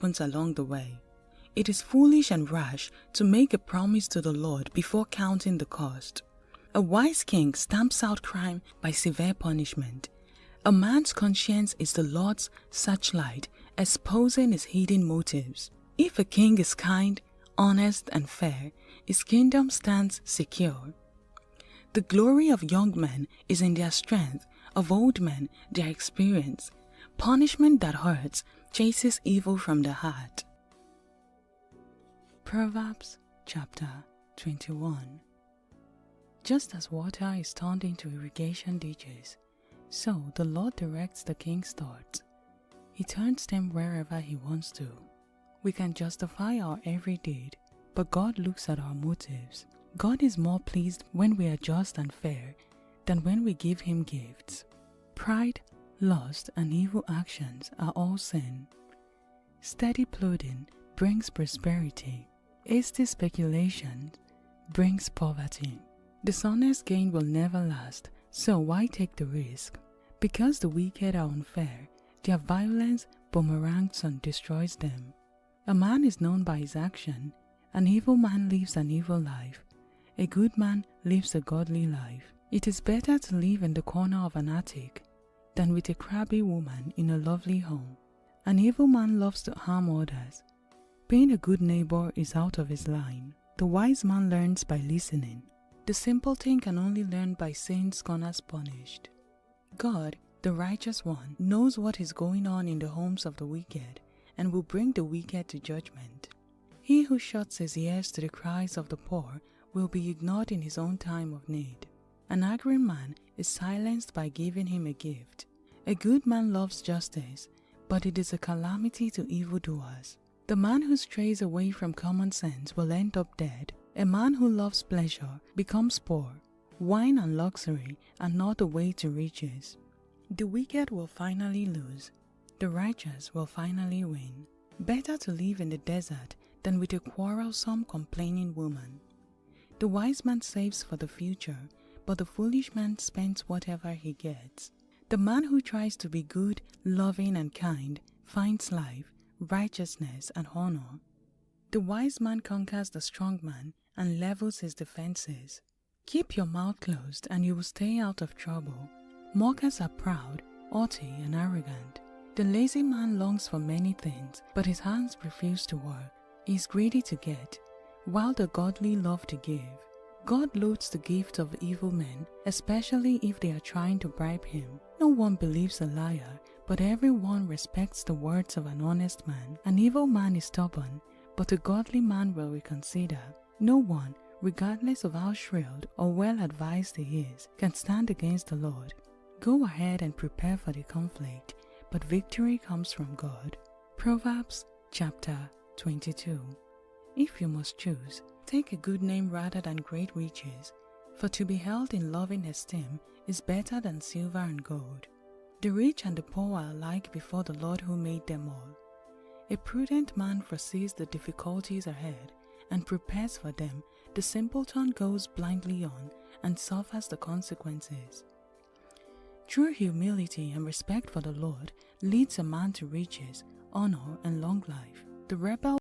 happens along the way. It is foolish and rash to make a promise to the Lord before counting the cost. A wise king stamps out crime by severe punishment. A man's conscience is the Lord's searchlight, exposing his hidden motives. If a king is kind, honest, and fair, his kingdom stands secure. The glory of young men is in their strength, of old men their experience. Punishment that hurts chases evil from the heart. Proverbs chapter 21. Just as water is turned into irrigation ditches, so the Lord directs the king's thoughts. He turns them wherever he wants to. We can justify our every deed, but God looks at our motives. God is more pleased when we are just and fair than when we give him gifts. Pride, lust, and evil actions are all sin. Steady plodding brings prosperity. Hasty speculation brings poverty. Dishonest gain will never last, so why take the risk? Because the wicked are unfair, their violence boomerangs and destroys them. A man is known by his action. An evil man lives an evil life. A good man lives a godly life. It is better to live in the corner of an attic than with a crabby woman in a lovely home. An evil man loves to harm others. Being a good neighbor is out of his line. The wise man learns by listening. The simpleton can only learn by seeing scorners punished. God, the righteous one, knows what is going on in the homes of the wicked and will bring the wicked to judgment. He who shuts his ears to the cries of the poor will be ignored in his own time of need. An angry man is silenced by giving him a gift. A good man loves justice, but it is a calamity to evildoers. The man who strays away from common sense will end up dead. A man who loves pleasure becomes poor. Wine and luxury are not the way to riches. The wicked will finally lose. The righteous will finally win. Better to live in the desert than with a quarrelsome, complaining woman. The wise man saves for the future, but the foolish man spends whatever he gets. The man who tries to be good, loving, and kind finds life, righteousness, and honor. The wise man conquers the strong man and levels his defenses. Keep your mouth closed and you will stay out of trouble. Mockers are proud, haughty, and arrogant. The lazy man longs for many things, but his hands refuse to work. He is greedy to get, while the godly love to give. God loads the gift of evil men, especially if they are trying to bribe him. No one believes a liar, but everyone respects the words of an honest man. An evil man is stubborn, but a godly man will reconsider. No one, regardless of how shrewd or well-advised he is, can stand against the Lord. Go ahead and prepare for the conflict, but victory comes from God. Proverbs chapter 22. If you must choose, take a good name rather than great riches, for to be held in loving esteem is better than silver and gold. The rich and the poor are alike before the Lord who made them all. A prudent man foresees the difficulties ahead and prepares for them. The simpleton goes blindly on and suffers the consequences. True humility and respect for the Lord leads a man to riches, honor, and long life. The rebel